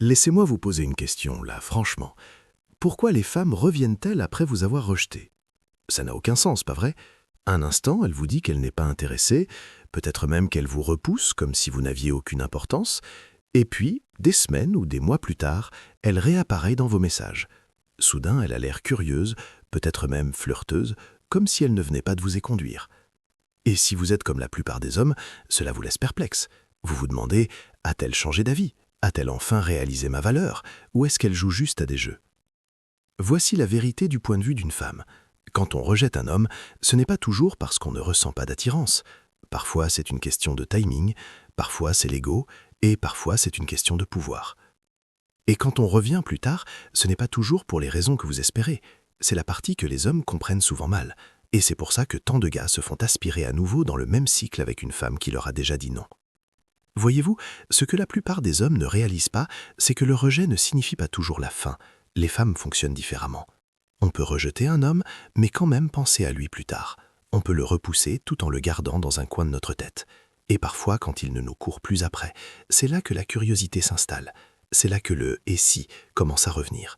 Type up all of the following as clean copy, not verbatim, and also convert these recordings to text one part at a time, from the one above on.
Laissez-moi vous poser une question, là, franchement. Pourquoi les femmes reviennent-elles après vous avoir rejeté? Ça n'a aucun sens, pas vrai? Un instant, elle vous dit qu'elle n'est pas intéressée, peut-être même qu'elle vous repousse comme si vous n'aviez aucune importance, et puis, des semaines ou des mois plus tard, elle réapparaît dans vos messages. Soudain, elle a l'air curieuse, peut-être même flirteuse, comme si elle ne venait pas de vous éconduire. Et si vous êtes comme la plupart des hommes, cela vous laisse perplexe. Vous vous demandez, a-t-elle changé d'avis? A-t-elle enfin réalisé ma valeur? Ou est-ce qu'elle joue juste à des jeux? Voici la vérité du point de vue d'une femme. Quand on rejette un homme, ce n'est pas toujours parce qu'on ne ressent pas d'attirance. Parfois, c'est une question de timing, parfois c'est l'ego, et parfois c'est une question de pouvoir. Et quand on revient plus tard, ce n'est pas toujours pour les raisons que vous espérez. C'est la partie que les hommes comprennent souvent mal. Et c'est pour ça que tant de gars se font aspirer à nouveau dans le même cycle avec une femme qui leur a déjà dit non. Voyez-vous, ce que la plupart des hommes ne réalisent pas, c'est que le rejet ne signifie pas toujours la fin. Les femmes fonctionnent différemment. On peut rejeter un homme, mais quand même penser à lui plus tard. On peut le repousser tout en le gardant dans un coin de notre tête. Et parfois, quand il ne nous court plus après, c'est là que la curiosité s'installe. C'est là que le « et si » commence à revenir.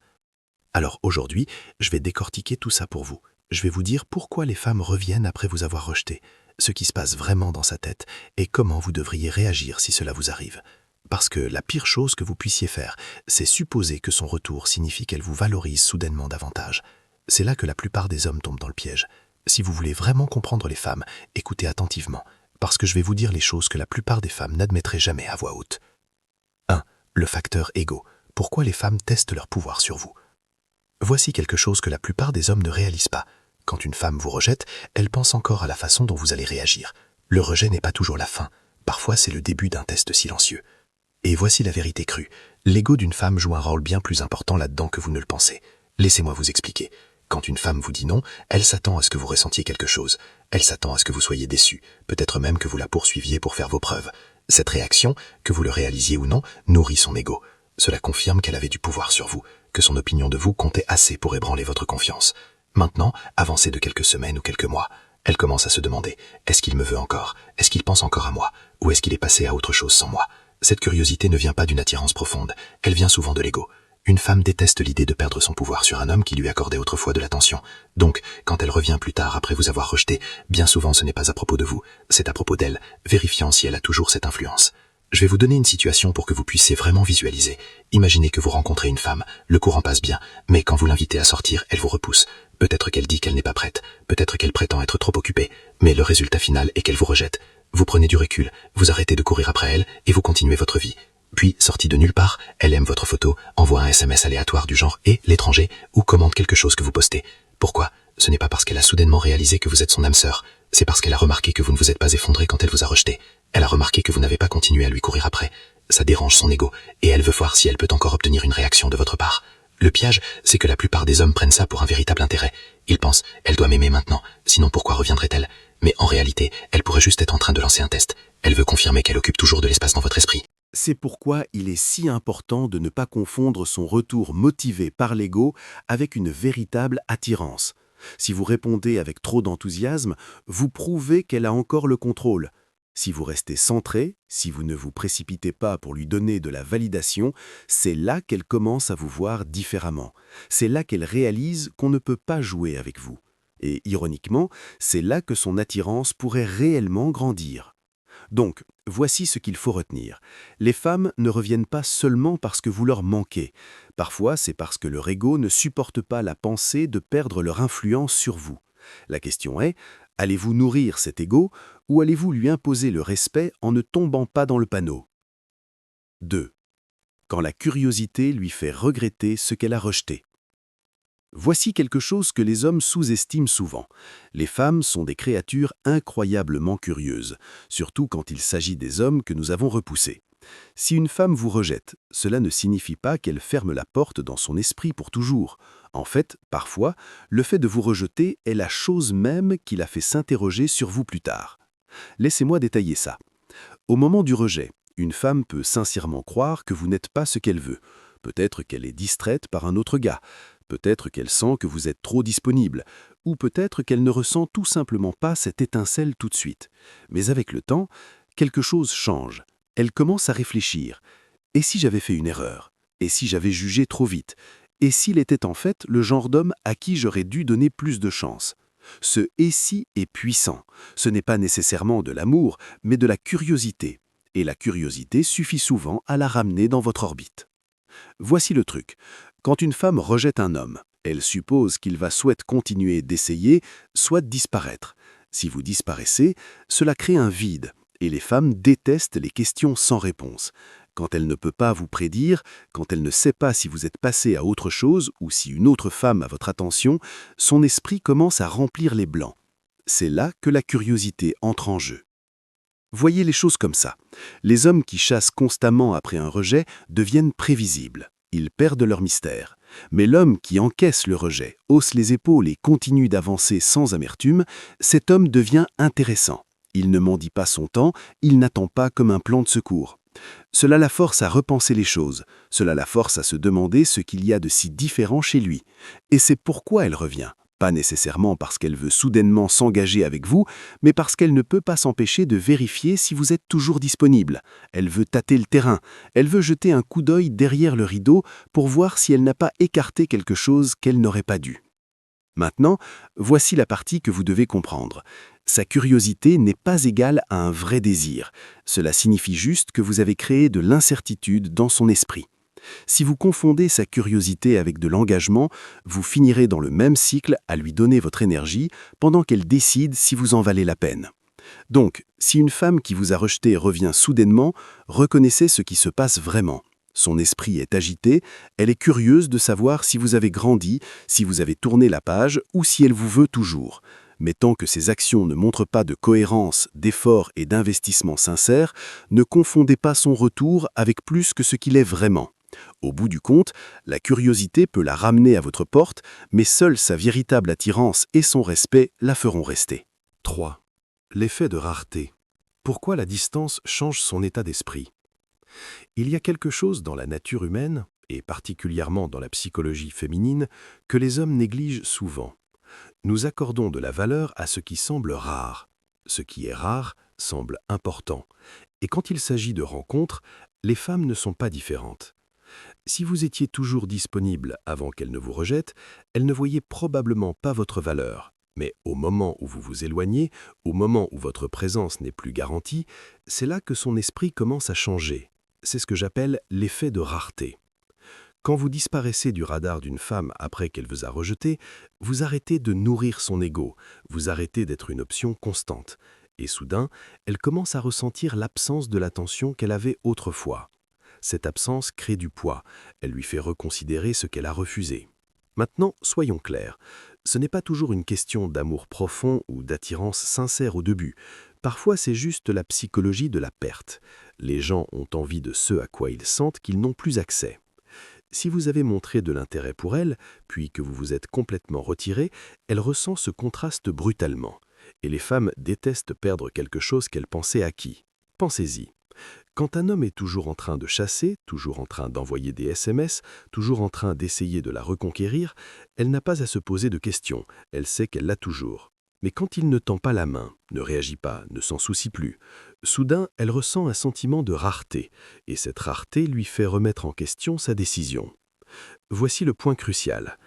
Alors aujourd'hui, je vais décortiquer tout ça pour vous. Je vais vous dire pourquoi les femmes reviennent après vous avoir rejeté, ce qui se passe vraiment dans sa tête et comment vous devriez réagir si cela vous arrive. Parce que la pire chose que vous puissiez faire, c'est supposer que son retour signifie qu'elle vous valorise soudainement davantage. C'est là que la plupart des hommes tombent dans le piège. Si vous voulez vraiment comprendre les femmes, écoutez attentivement, parce que je vais vous dire les choses que la plupart des femmes n'admettraient jamais à voix haute. 1. Le facteur ego. Pourquoi les femmes testent leur pouvoir sur vous? Voici quelque chose que la plupart des hommes ne réalisent pas. Quand une femme vous rejette, elle pense encore à la façon dont vous allez réagir. Le rejet n'est pas toujours la fin. Parfois, c'est le début d'un test silencieux. Et voici la vérité crue. L'ego d'une femme joue un rôle bien plus important là-dedans que vous ne le pensez. Laissez-moi vous expliquer. Quand une femme vous dit non, elle s'attend à ce que vous ressentiez quelque chose. Elle s'attend à ce que vous soyez déçu, peut-être même que vous la poursuiviez pour faire vos preuves. Cette réaction, que vous le réalisiez ou non, nourrit son ego. Cela confirme qu'elle avait du pouvoir sur vous, que son opinion de vous comptait assez pour ébranler votre confiance. Maintenant, avancée de quelques semaines ou quelques mois, elle commence à se demander, est-ce qu'il me veut encore? Est-ce qu'il pense encore à moi? Ou est-ce qu'il est passé à autre chose sans moi? Cette curiosité ne vient pas d'une attirance profonde, elle vient souvent de l'ego. Une femme déteste l'idée de perdre son pouvoir sur un homme qui lui accordait autrefois de l'attention. Donc, quand elle revient plus tard après vous avoir rejeté, bien souvent ce n'est pas à propos de vous, c'est à propos d'elle, vérifiant si elle a toujours cette influence. Je vais vous donner une situation pour que vous puissiez vraiment visualiser. Imaginez que vous rencontrez une femme, le courant passe bien, mais quand vous l'invitez à sortir, elle vous repousse. Peut-être qu'elle dit qu'elle n'est pas prête, peut-être qu'elle prétend être trop occupée, mais le résultat final est qu'elle vous rejette. Vous prenez du recul, vous arrêtez de courir après elle et vous continuez votre vie. Puis, sortie de nulle part, elle aime votre photo, envoie un SMS aléatoire du genre « et l'étranger » ou commente quelque chose que vous postez. Pourquoi? Ce n'est pas parce qu'elle a soudainement réalisé que vous êtes son âme sœur, c'est parce qu'elle a remarqué que vous ne vous êtes pas effondré quand elle vous a rejeté. Elle a remarqué que vous n'avez pas continué à lui courir après. Ça dérange son ego, et elle veut voir si elle peut encore obtenir une réaction de votre part. Le piège, c'est que la plupart des hommes prennent ça pour un véritable intérêt. Ils pensent « elle doit m'aimer maintenant, sinon pourquoi reviendrait-elle » Mais en réalité, elle pourrait juste être en train de lancer un test. Elle veut confirmer qu'elle occupe toujours de l'espace dans votre esprit. C'est pourquoi il est si important de ne pas confondre son retour motivé par l'ego avec une véritable attirance. Si vous répondez avec trop d'enthousiasme, vous prouvez qu'elle a encore le contrôle. Si vous restez centré, si vous ne vous précipitez pas pour lui donner de la validation, c'est là qu'elle commence à vous voir différemment. C'est là qu'elle réalise qu'on ne peut pas jouer avec vous. Et ironiquement, c'est là que son attirance pourrait réellement grandir. Donc, voici ce qu'il faut retenir. Les femmes ne reviennent pas seulement parce que vous leur manquez. Parfois, c'est parce que leur ego ne supporte pas la pensée de perdre leur influence sur vous. La question est, allez-vous nourrir cet ego ou allez-vous lui imposer le respect en ne tombant pas dans le panneau? 2. Quand la curiosité lui fait regretter ce qu'elle a rejeté. Voici quelque chose que les hommes sous-estiment souvent. Les femmes sont des créatures incroyablement curieuses, surtout quand il s'agit des hommes que nous avons repoussés. Si une femme vous rejette, cela ne signifie pas qu'elle ferme la porte dans son esprit pour toujours. En fait, parfois, le fait de vous rejeter est la chose même qui la fait s'interroger sur vous plus tard. Laissez-moi détailler ça. Au moment du rejet, une femme peut sincèrement croire que vous n'êtes pas ce qu'elle veut. Peut-être qu'elle est distraite par un autre gars. Peut-être qu'elle sent que vous êtes trop disponible, ou peut-être qu'elle ne ressent tout simplement pas cette étincelle tout de suite. Mais avec le temps, quelque chose change. Elle commence à réfléchir. Et si j'avais fait une erreur? Et si j'avais jugé trop vite? Et s'il était en fait le genre d'homme à qui j'aurais dû donner plus de chance? Ce « et si » est puissant. Ce n'est pas nécessairement de l'amour, mais de la curiosité. Et la curiosité suffit souvent à la ramener dans votre orbite. Voici le truc. Quand une femme rejette un homme, elle suppose qu'il va soit continuer d'essayer, soit disparaître. Si vous disparaissez, cela crée un vide, et les femmes détestent les questions sans réponse. Quand elle ne peut pas vous prédire, quand elle ne sait pas si vous êtes passé à autre chose ou si une autre femme a votre attention, son esprit commence à remplir les blancs. C'est là que la curiosité entre en jeu. Voyez les choses comme ça. Les hommes qui chassent constamment après un rejet deviennent prévisibles. Ils perdent leur mystère. Mais l'homme qui encaisse le rejet, hausse les épaules et continue d'avancer sans amertume, cet homme devient intéressant. Il ne mendie pas son temps, il n'attend pas comme un plan de secours. Cela la force à repenser les choses, cela la force à se demander ce qu'il y a de si différent chez lui. Et c'est pourquoi elle revient. Pas nécessairement parce qu'elle veut soudainement s'engager avec vous, mais parce qu'elle ne peut pas s'empêcher de vérifier si vous êtes toujours disponible. Elle veut tâter le terrain, elle veut jeter un coup d'œil derrière le rideau pour voir si elle n'a pas écarté quelque chose qu'elle n'aurait pas dû. Maintenant, voici la partie que vous devez comprendre. Sa curiosité n'est pas égale à un vrai désir. Cela signifie juste que vous avez créé de l'incertitude dans son esprit. Si vous confondez sa curiosité avec de l'engagement, vous finirez dans le même cycle à lui donner votre énergie pendant qu'elle décide si vous en valez la peine. Donc, si une femme qui vous a rejeté revient soudainement, reconnaissez ce qui se passe vraiment. Son esprit est agité, elle est curieuse de savoir si vous avez grandi, si vous avez tourné la page ou si elle vous veut toujours. Mais tant que ses actions ne montrent pas de cohérence, d'effort et d'investissement sincère, ne confondez pas son retour avec plus que ce qu'il est vraiment. Au bout du compte, la curiosité peut la ramener à votre porte, mais seule sa véritable attirance et son respect la feront rester. 3. L'effet de rareté. Pourquoi la distance change son état d'esprit? Il y a quelque chose dans la nature humaine, et particulièrement dans la psychologie féminine, que les hommes négligent souvent. Nous accordons de la valeur à ce qui semble rare. Ce qui est rare semble important. Et quand il s'agit de rencontres, les femmes ne sont pas différentes. Si vous étiez toujours disponible avant qu'elle ne vous rejette, elle ne voyait probablement pas votre valeur. Mais au moment où vous vous éloignez, au moment où votre présence n'est plus garantie, c'est là que son esprit commence à changer. C'est ce que j'appelle l'effet de rareté. Quand vous disparaissez du radar d'une femme après qu'elle vous a rejeté, vous arrêtez de nourrir son ego, vous arrêtez d'être une option constante. Et soudain, elle commence à ressentir l'absence de l'attention qu'elle avait autrefois. Cette absence crée du poids, elle lui fait reconsidérer ce qu'elle a refusé. Maintenant, soyons clairs, ce n'est pas toujours une question d'amour profond ou d'attirance sincère au début. Parfois, c'est juste la psychologie de la perte. Les gens ont envie de ce à quoi ils sentent qu'ils n'ont plus accès. Si vous avez montré de l'intérêt pour elle, puis que vous vous êtes complètement retiré, elle ressent ce contraste brutalement. Et les femmes détestent perdre quelque chose qu'elles pensaient acquis. Pensez-y. Quand un homme est toujours en train de chasser, toujours en train d'envoyer des SMS, toujours en train d'essayer de la reconquérir, elle n'a pas à se poser de questions, elle sait qu'elle l'a toujours. Mais quand il ne tend pas la main, ne réagit pas, ne s'en soucie plus, soudain elle ressent un sentiment de rareté, et cette rareté lui fait remettre en question sa décision. Voici le point crucial.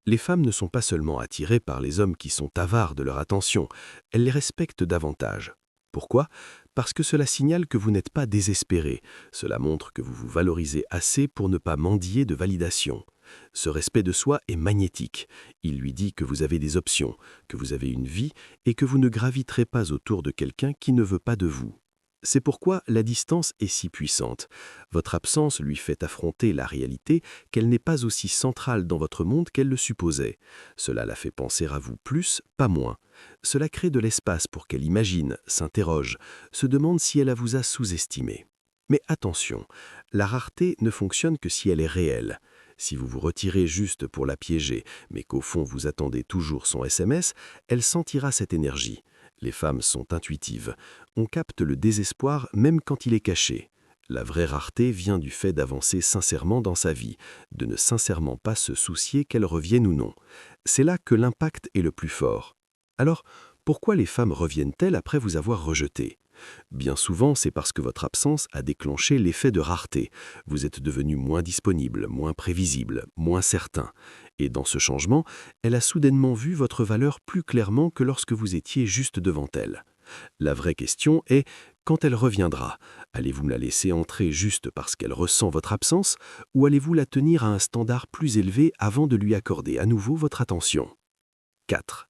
Les femmes ne sont pas seulement attirées par les hommes qui sont avares de leur attention, elles les respectent davantage. Pourquoi ? Parce que cela signale que vous n'êtes pas désespéré, cela montre que vous vous valorisez assez pour ne pas mendier de validation. Ce respect de soi est magnétique, il lui dit que vous avez des options, que vous avez une vie et que vous ne graviterez pas autour de quelqu'un qui ne veut pas de vous. C'est pourquoi la distance est si puissante. Votre absence lui fait affronter la réalité qu'elle n'est pas aussi centrale dans votre monde qu'elle le supposait. Cela la fait penser à vous plus, pas moins. Cela crée de l'espace pour qu'elle imagine, s'interroge, se demande si elle vous a sous-estimé. Mais attention, la rareté ne fonctionne que si elle est réelle. Si vous vous retirez juste pour la piéger, mais qu'au fond vous attendez toujours son SMS, elle sentira cette énergie. Les femmes sont intuitives. On capte le désespoir même quand il est caché. La vraie rareté vient du fait d'avancer sincèrement dans sa vie, de ne sincèrement pas se soucier qu'elle revienne ou non. C'est là que l'impact est le plus fort. Alors, pourquoi les femmes reviennent-elles après vous avoir rejeté ? Bien souvent, c'est parce que votre absence a déclenché l'effet de rareté. Vous êtes devenu moins disponible, moins prévisible, moins certain. Et dans ce changement, elle a soudainement vu votre valeur plus clairement que lorsque vous étiez juste devant elle. La vraie question est, quand elle reviendra, allez-vous la laisser entrer juste parce qu'elle ressent votre absence ou allez-vous la tenir à un standard plus élevé avant de lui accorder à nouveau votre attention? 4.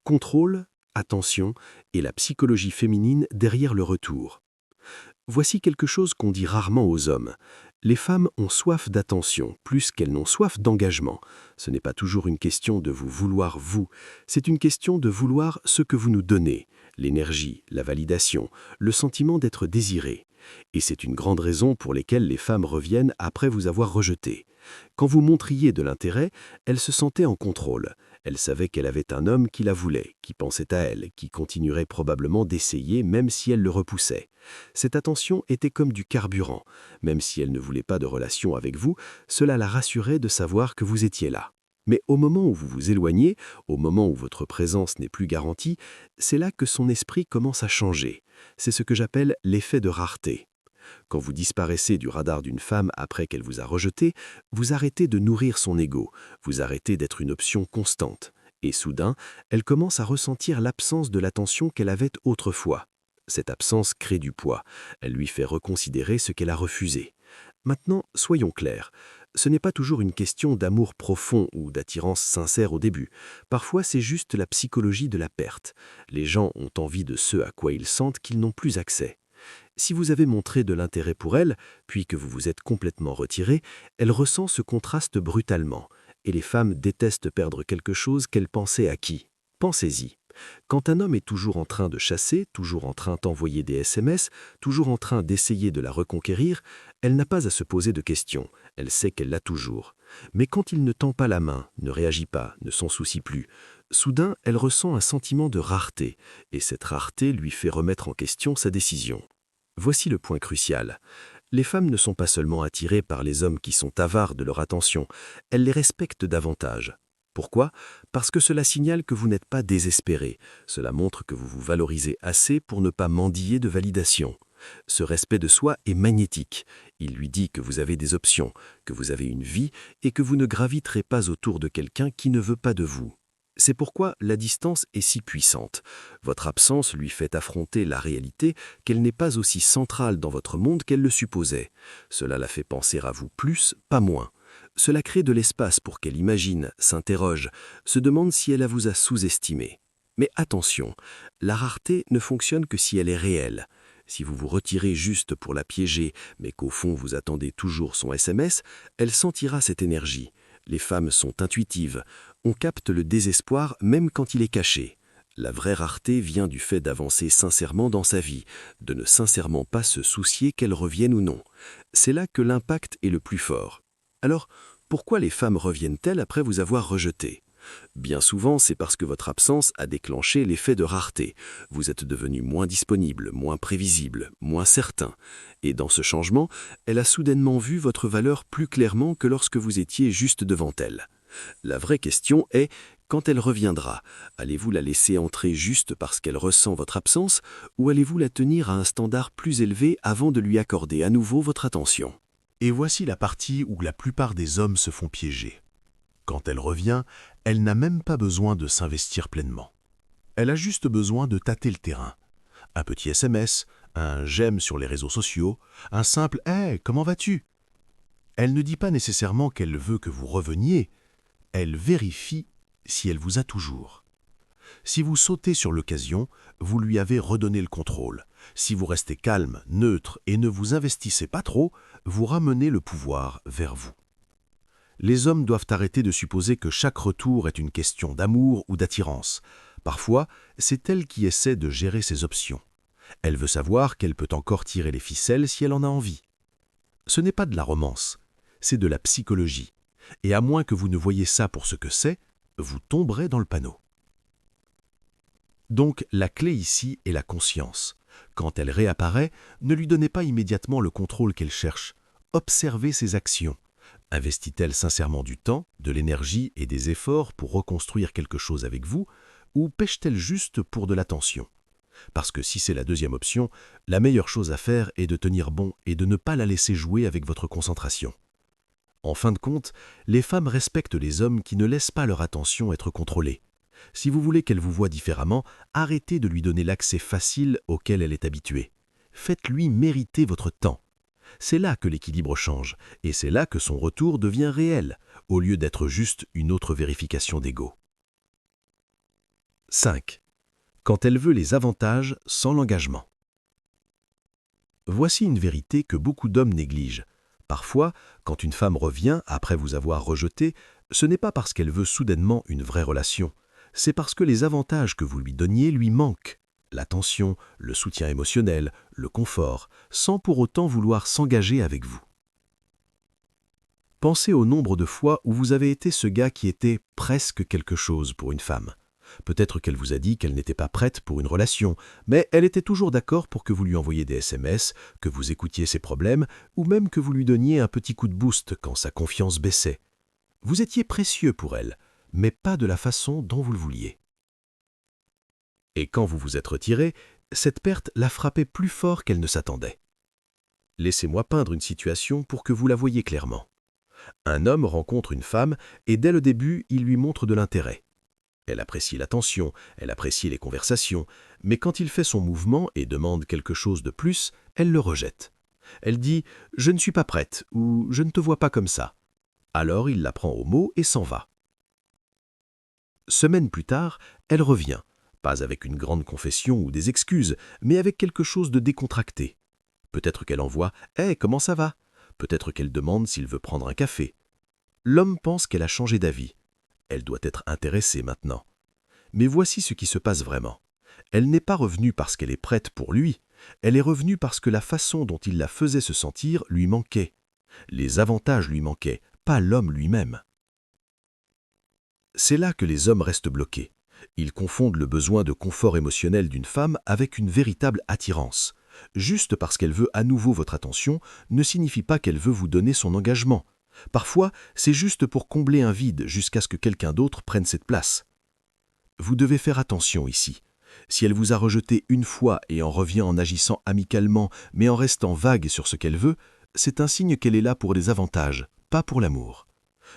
Contrôle, attention et la psychologie féminine derrière le retour. Voici quelque chose qu'on dit rarement aux hommes. Les femmes ont soif d'attention, plus qu'elles n'ont soif d'engagement. Ce n'est pas toujours une question de vous vouloir vous, c'est une question de vouloir ce que vous nous donnez, l'énergie, la validation, le sentiment d'être désiré. Et c'est une grande raison pour laquelle les femmes reviennent après vous avoir rejeté. Quand vous montriez de l'intérêt, elles se sentaient en contrôle. Elle savait qu'elle avait un homme qui la voulait, qui pensait à elle, qui continuerait probablement d'essayer même si elle le repoussait. Cette attention était comme du carburant. Même si elle ne voulait pas de relation avec vous, cela la rassurait de savoir que vous étiez là. Mais au moment où vous vous éloignez, au moment où votre présence n'est plus garantie, c'est là que son esprit commence à changer. C'est ce que j'appelle l'effet de rareté. Quand vous disparaissez du radar d'une femme après qu'elle vous a rejeté, vous arrêtez de nourrir son ego, vous arrêtez d'être une option constante. Et soudain, elle commence à ressentir l'absence de l'attention qu'elle avait autrefois. Cette absence crée du poids, elle lui fait reconsidérer ce qu'elle a refusé. Maintenant, soyons clairs, ce n'est pas toujours une question d'amour profond ou d'attirance sincère au début. Parfois, c'est juste la psychologie de la perte. Les gens ont envie de ce à quoi ils sentent qu'ils n'ont plus accès. Si vous avez montré de l'intérêt pour elle, puis que vous vous êtes complètement retiré, elle ressent ce contraste brutalement. Et les femmes détestent perdre quelque chose qu'elles pensaient acquis. Pensez-y. Quand un homme est toujours en train de chasser, toujours en train d'envoyer des SMS, toujours en train d'essayer de la reconquérir, elle n'a pas à se poser de questions, elle sait qu'elle l'a toujours. Mais quand il ne tend pas la main, ne réagit pas, ne s'en soucie plus, soudain elle ressent un sentiment de rareté, et cette rareté lui fait remettre en question sa décision. Voici le point crucial. Les femmes ne sont pas seulement attirées par les hommes qui sont avares de leur attention, elles les respectent davantage. Pourquoi? Parce que cela signale que vous n'êtes pas désespéré. Cela montre que vous vous valorisez assez pour ne pas mendier de validation. Ce respect de soi est magnétique. Il lui dit que vous avez des options, que vous avez une vie et que vous ne graviterez pas autour de quelqu'un qui ne veut pas de vous. C'est pourquoi la distance est si puissante. Votre absence lui fait affronter la réalité qu'elle n'est pas aussi centrale dans votre monde qu'elle le supposait. Cela la fait penser à vous plus, pas moins. Cela crée de l'espace pour qu'elle imagine, s'interroge, se demande si elle vous a sous-estimé. Mais attention, la rareté ne fonctionne que si elle est réelle. Si vous vous retirez juste pour la piéger, mais qu'au fond vous attendez toujours son SMS, elle sentira cette énergie. Les femmes sont intuitives. On capte le désespoir même quand il est caché. La vraie rareté vient du fait d'avancer sincèrement dans sa vie, de ne sincèrement pas se soucier qu'elle revienne ou non. C'est là que l'impact est le plus fort. Alors, pourquoi les femmes reviennent-elles après vous avoir rejeté? Bien souvent, c'est parce que votre absence a déclenché l'effet de rareté. Vous êtes devenu moins disponible, moins prévisible, moins certain. Et dans ce changement, elle a soudainement vu votre valeur plus clairement que lorsque vous étiez juste devant elle. La vraie question est, quand elle reviendra, allez-vous la laisser entrer juste parce qu'elle ressent votre absence ou allez-vous la tenir à un standard plus élevé avant de lui accorder à nouveau votre attention? Et voici la partie où la plupart des hommes se font piéger. Quand elle revient, elle n'a même pas besoin de s'investir pleinement. Elle a juste besoin de tâter le terrain. Un petit SMS, un j'aime sur les réseaux sociaux, un simple « Hey, comment vas-tu ?» Elle ne dit pas nécessairement qu'elle veut que vous reveniez, elle vérifie si elle vous a toujours. Si vous sautez sur l'occasion, vous lui avez redonné le contrôle. Si vous restez calme, neutre et ne vous investissez pas trop, vous ramenez le pouvoir vers vous. Les hommes doivent arrêter de supposer que chaque retour est une question d'amour ou d'attirance. Parfois, c'est elle qui essaie de gérer ses options. Elle veut savoir qu'elle peut encore tirer les ficelles si elle en a envie. Ce n'est pas de la romance, c'est de la psychologie. Et à moins que vous ne voyiez ça pour ce que c'est, vous tomberez dans le panneau. Donc, la clé ici est la conscience. Quand elle réapparaît, ne lui donnez pas immédiatement le contrôle qu'elle cherche. Observez ses actions. Investit-elle sincèrement du temps, de l'énergie et des efforts pour reconstruire quelque chose avec vous, ou pêche-t-elle juste pour de l'attention? Parce que si c'est la deuxième option, la meilleure chose à faire est de tenir bon et de ne pas la laisser jouer avec votre concentration. En fin de compte, les femmes respectent les hommes qui ne laissent pas leur attention être contrôlée. Si vous voulez qu'elle vous voie différemment, arrêtez de lui donner l'accès facile auquel elle est habituée. Faites-lui mériter votre temps. C'est là que l'équilibre change, et c'est là que son retour devient réel, au lieu d'être juste une autre vérification d'ego. 5. Quand elle veut les avantages sans l'engagement. Voici une vérité que beaucoup d'hommes négligent. Parfois, quand une femme revient après vous avoir rejeté, ce n'est pas parce qu'elle veut soudainement une vraie relation, c'est parce que les avantages que vous lui donniez lui manquent. L'attention, le soutien émotionnel, le confort, sans pour autant vouloir s'engager avec vous. Pensez au nombre de fois où vous avez été ce gars qui était presque quelque chose pour une femme. Peut-être qu'elle vous a dit qu'elle n'était pas prête pour une relation, mais elle était toujours d'accord pour que vous lui envoyiez des SMS, que vous écoutiez ses problèmes, ou même que vous lui donniez un petit coup de boost quand sa confiance baissait. Vous étiez précieux pour elle, mais pas de la façon dont vous le vouliez. Et quand vous vous êtes retiré, cette perte l'a frappé plus fort qu'elle ne s'attendait. Laissez-moi peindre une situation pour que vous la voyiez clairement. Un homme rencontre une femme et dès le début, il lui montre de l'intérêt. Elle apprécie l'attention, elle apprécie les conversations, mais quand il fait son mouvement et demande quelque chose de plus, elle le rejette. Elle dit « Je ne suis pas prête » ou « Je ne te vois pas comme ça ». Alors il la prend au mot et s'en va. Semaines plus tard, elle revient, pas avec une grande confession ou des excuses, mais avec quelque chose de décontracté. Peut-être qu'elle envoie « Hey, comment ça va ?» Peut-être qu'elle demande s'il veut prendre un café. L'homme pense qu'elle a changé d'avis. Elle doit être intéressée maintenant. Mais voici ce qui se passe vraiment. Elle n'est pas revenue parce qu'elle est prête pour lui, elle est revenue parce que la façon dont il la faisait se sentir lui manquait. Les avantages lui manquaient, pas l'homme lui-même. C'est là que les hommes restent bloqués. Ils confondent le besoin de confort émotionnel d'une femme avec une véritable attirance. Juste parce qu'elle veut à nouveau votre attention ne signifie pas qu'elle veut vous donner son engagement. Parfois, c'est juste pour combler un vide jusqu'à ce que quelqu'un d'autre prenne cette place. Vous devez faire attention ici. Si elle vous a rejeté une fois et en revient en agissant amicalement, mais en restant vague sur ce qu'elle veut, c'est un signe qu'elle est là pour les avantages, pas pour l'amour.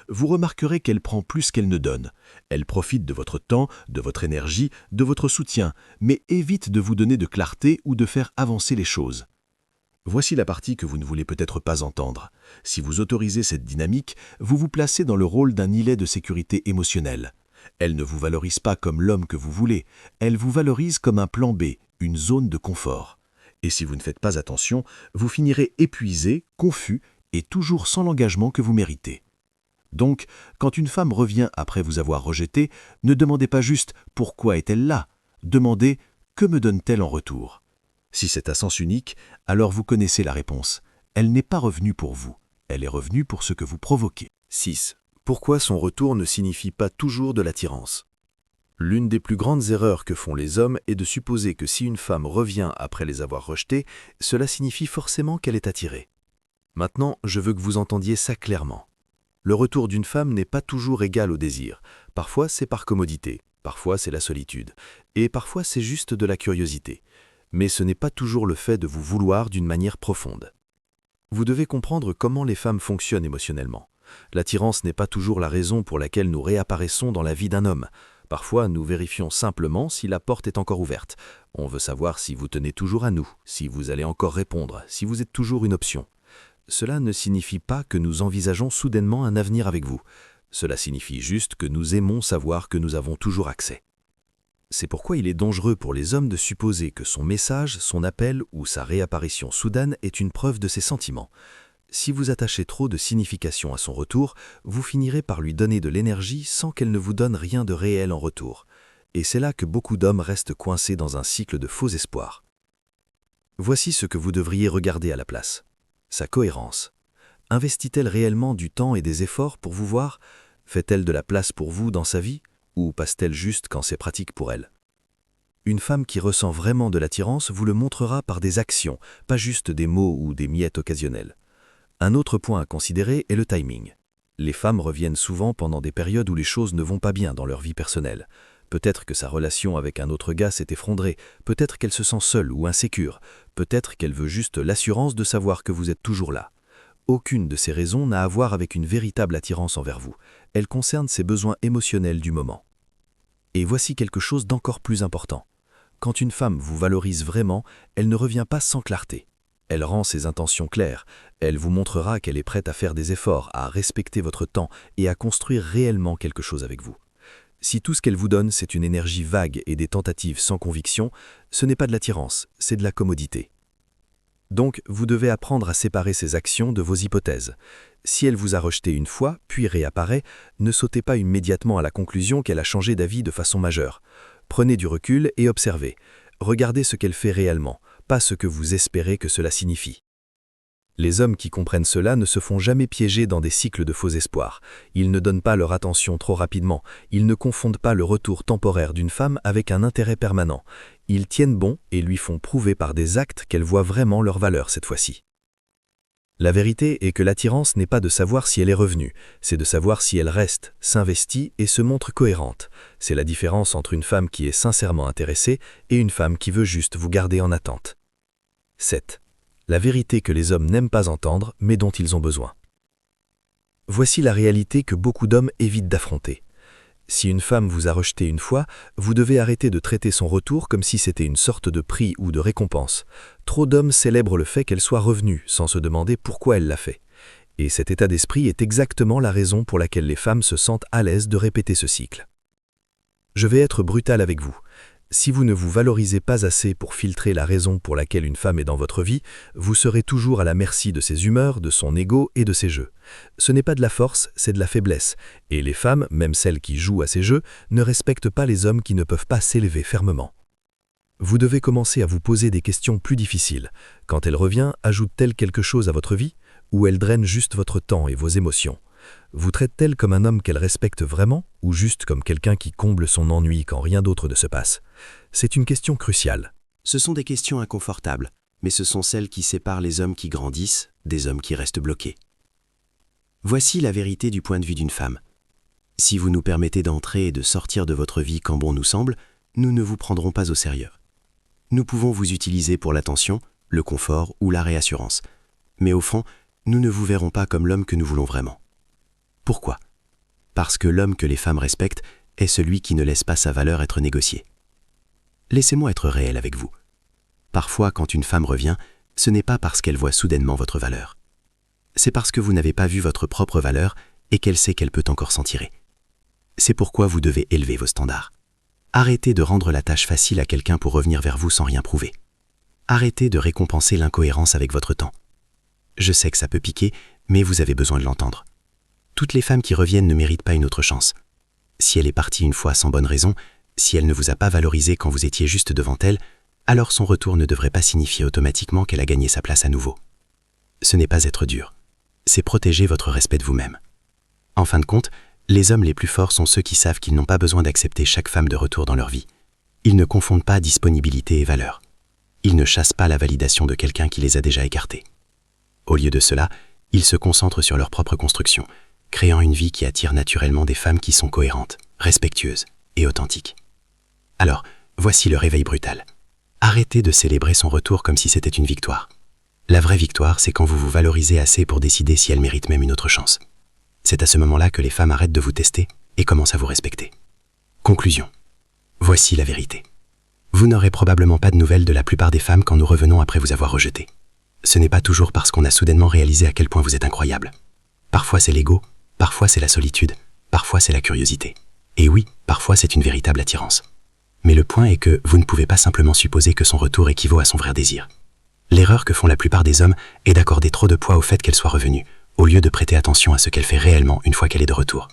Vous remarquerez qu'elle prend plus qu'elle ne donne. Elle profite de votre temps, de votre énergie, de votre soutien, mais évite de vous donner de clarté ou de faire avancer les choses. Voici la partie que vous ne voulez peut-être pas entendre. Si vous autorisez cette dynamique, vous vous placez dans le rôle d'un îlet de sécurité émotionnelle. Elle ne vous valorise pas comme l'homme que vous voulez, elle vous valorise comme un plan B, une zone de confort. Et si vous ne faites pas attention, vous finirez épuisé, confus et toujours sans l'engagement que vous méritez. Donc, quand une femme revient après vous avoir rejeté, ne demandez pas juste « pourquoi est-elle là ?», demandez « que me donne-t-elle en retour ?» Si c'est à sens unique, alors vous connaissez la réponse. Elle n'est pas revenue pour vous, elle est revenue pour ce que vous provoquez. 6. Pourquoi son retour ne signifie pas toujours de l'attirance? L'une des plus grandes erreurs que font les hommes est de supposer que si une femme revient après les avoir rejetés, cela signifie forcément qu'elle est attirée. Maintenant, je veux que vous entendiez ça clairement. Le retour d'une femme n'est pas toujours égal au désir. Parfois, c'est par commodité, parfois c'est la solitude, et parfois c'est juste de la curiosité. Mais ce n'est pas toujours le fait de vous vouloir d'une manière profonde. Vous devez comprendre comment les femmes fonctionnent émotionnellement. L'attirance n'est pas toujours la raison pour laquelle nous réapparaissons dans la vie d'un homme. Parfois, nous vérifions simplement si la porte est encore ouverte. On veut savoir si vous tenez toujours à nous, si vous allez encore répondre, si vous êtes toujours une option. Cela ne signifie pas que nous envisageons soudainement un avenir avec vous. Cela signifie juste que nous aimons savoir que nous avons toujours accès. C'est pourquoi il est dangereux pour les hommes de supposer que son message, son appel ou sa réapparition soudaine est une preuve de ses sentiments. Si vous attachez trop de signification à son retour, vous finirez par lui donner de l'énergie sans qu'elle ne vous donne rien de réel en retour. Et c'est là que beaucoup d'hommes restent coincés dans un cycle de faux espoirs. Voici ce que vous devriez regarder à la place. Sa cohérence. Investit-elle réellement du temps et des efforts pour vous voir? Fait-elle de la place pour vous dans sa vie? Ou passe-t-elle juste quand c'est pratique pour elle? Une femme qui ressent vraiment de l'attirance vous le montrera par des actions, pas juste des mots ou des miettes occasionnelles. Un autre point à considérer est le timing. Les femmes reviennent souvent pendant des périodes où les choses ne vont pas bien dans leur vie personnelle. Peut-être que sa relation avec un autre gars s'est effondrée, peut-être qu'elle se sent seule ou insécure, peut-être qu'elle veut juste l'assurance de savoir que vous êtes toujours là. Aucune de ces raisons n'a à voir avec une véritable attirance envers vous. Elle concerne ses besoins émotionnels du moment. Et voici quelque chose d'encore plus important. Quand une femme vous valorise vraiment, elle ne revient pas sans clarté. Elle rend ses intentions claires. Elle vous montrera qu'elle est prête à faire des efforts, à respecter votre temps et à construire réellement quelque chose avec vous. Si tout ce qu'elle vous donne, c'est une énergie vague et des tentatives sans conviction, ce n'est pas de l'attirance, c'est de la commodité. Donc, vous devez apprendre à séparer ces actions de vos hypothèses. Si elle vous a rejeté une fois, puis réapparaît, ne sautez pas immédiatement à la conclusion qu'elle a changé d'avis de façon majeure. Prenez du recul et observez. Regardez ce qu'elle fait réellement, pas ce que vous espérez que cela signifie. Les hommes qui comprennent cela ne se font jamais piéger dans des cycles de faux espoirs. Ils ne donnent pas leur attention trop rapidement. Ils ne confondent pas le retour temporaire d'une femme avec un intérêt permanent. Ils tiennent bon et lui font prouver par des actes qu'elle voit vraiment leur valeur cette fois-ci. La vérité est que l'attirance n'est pas de savoir si elle est revenue, c'est de savoir si elle reste, s'investit et se montre cohérente. C'est la différence entre une femme qui est sincèrement intéressée et une femme qui veut juste vous garder en attente. 7. La vérité que les hommes n'aiment pas entendre, mais dont ils ont besoin. Voici la réalité que beaucoup d'hommes évitent d'affronter. Si une femme vous a rejeté une fois, vous devez arrêter de traiter son retour comme si c'était une sorte de prix ou de récompense. Trop d'hommes célèbrent le fait qu'elle soit revenue, sans se demander pourquoi elle l'a fait. Et cet état d'esprit est exactement la raison pour laquelle les femmes se sentent à l'aise de répéter ce cycle. Je vais être brutal avec vous. Si vous ne vous valorisez pas assez pour filtrer la raison pour laquelle une femme est dans votre vie, vous serez toujours à la merci de ses humeurs, de son ego et de ses jeux. Ce n'est pas de la force, c'est de la faiblesse. Et les femmes, même celles qui jouent à ces jeux, ne respectent pas les hommes qui ne peuvent pas s'élever fermement. Vous devez commencer à vous poser des questions plus difficiles. Quand elle revient, ajoute-t-elle quelque chose à votre vie? Ou elle draine juste votre temps et vos émotions? Vous traite-t-elle comme un homme qu'elle respecte vraiment ou juste comme quelqu'un qui comble son ennui quand rien d'autre ne se passe? C'est une question cruciale. Ce sont des questions inconfortables, mais ce sont celles qui séparent les hommes qui grandissent des hommes qui restent bloqués. Voici la vérité du point de vue d'une femme. Si vous nous permettez d'entrer et de sortir de votre vie quand bon nous semble, nous ne vous prendrons pas au sérieux. Nous pouvons vous utiliser pour l'attention, le confort ou la réassurance. Mais au fond, nous ne vous verrons pas comme l'homme que nous voulons vraiment. Pourquoi? Parce que l'homme que les femmes respectent est celui qui ne laisse pas sa valeur être négociée. Laissez-moi être réel avec vous. Parfois, quand une femme revient, ce n'est pas parce qu'elle voit soudainement votre valeur. C'est parce que vous n'avez pas vu votre propre valeur et qu'elle sait qu'elle peut encore s'en tirer. C'est pourquoi vous devez élever vos standards. Arrêtez de rendre la tâche facile à quelqu'un pour revenir vers vous sans rien prouver. Arrêtez de récompenser l'incohérence avec votre temps. Je sais que ça peut piquer, mais vous avez besoin de l'entendre. Toutes les femmes qui reviennent ne méritent pas une autre chance. Si elle est partie une fois sans bonne raison, si elle ne vous a pas valorisé quand vous étiez juste devant elle, alors son retour ne devrait pas signifier automatiquement qu'elle a gagné sa place à nouveau. Ce n'est pas être dur, c'est protéger votre respect de vous-même. En fin de compte, les hommes les plus forts sont ceux qui savent qu'ils n'ont pas besoin d'accepter chaque femme de retour dans leur vie. Ils ne confondent pas disponibilité et valeur. Ils ne chassent pas la validation de quelqu'un qui les a déjà écartés. Au lieu de cela, ils se concentrent sur leur propre construction, créant une vie qui attire naturellement des femmes qui sont cohérentes, respectueuses et authentiques. Alors, voici le réveil brutal. Arrêtez de célébrer son retour comme si c'était une victoire. La vraie victoire, c'est quand vous vous valorisez assez pour décider si elle mérite même une autre chance. C'est à ce moment-là que les femmes arrêtent de vous tester et commencent à vous respecter. Conclusion. Voici la vérité. Vous n'aurez probablement pas de nouvelles de la plupart des femmes quand nous revenons après vous avoir rejeté. Ce n'est pas toujours parce qu'on a soudainement réalisé à quel point vous êtes incroyable. Parfois c'est l'ego, parfois c'est la solitude, parfois c'est la curiosité. Et oui, parfois c'est une véritable attirance. Mais le point est que vous ne pouvez pas simplement supposer que son retour équivaut à son vrai désir. L'erreur que font la plupart des hommes est d'accorder trop de poids au fait qu'elle soit revenue, au lieu de prêter attention à ce qu'elle fait réellement une fois qu'elle est de retour.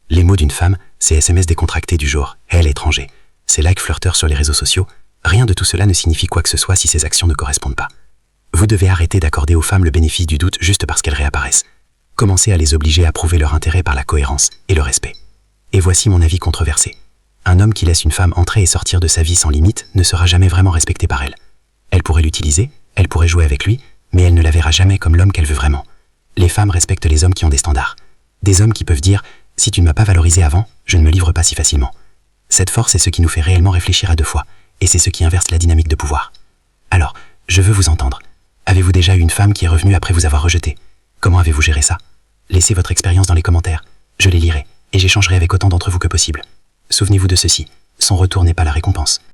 Les mots d'une femme, c'est SMS décontracté du genre « elle est étranger », c'est like flirteur sur les réseaux sociaux, rien de tout cela ne signifie quoi que ce soit si ces actions ne correspondent pas. Vous devez arrêter d'accorder aux femmes le bénéfice du doute juste parce qu'elles réapparaissent. Commencez à les obliger à prouver leur intérêt par la cohérence et le respect. Et voici mon avis controversé. Un homme qui laisse une femme entrer et sortir de sa vie sans limite ne sera jamais vraiment respecté par elle. Elle pourrait l'utiliser, elle pourrait jouer avec lui, mais elle ne la verra jamais comme l'homme qu'elle veut vraiment. Les femmes respectent les hommes qui ont des standards. Des hommes qui peuvent dire « si tu ne m'as pas valorisé avant, je ne me livre pas si facilement ». Cette force est ce qui nous fait réellement réfléchir à deux fois, et c'est ce qui inverse la dynamique de pouvoir. Alors, je veux vous entendre. Avez-vous déjà eu une femme qui est revenue après vous avoir rejeté? Comment avez-vous géré ça? Laissez votre expérience dans les commentaires. Je les lirai, et j'échangerai avec autant d'entre vous que possible. Souvenez-vous de ceci, son retour n'est pas la récompense.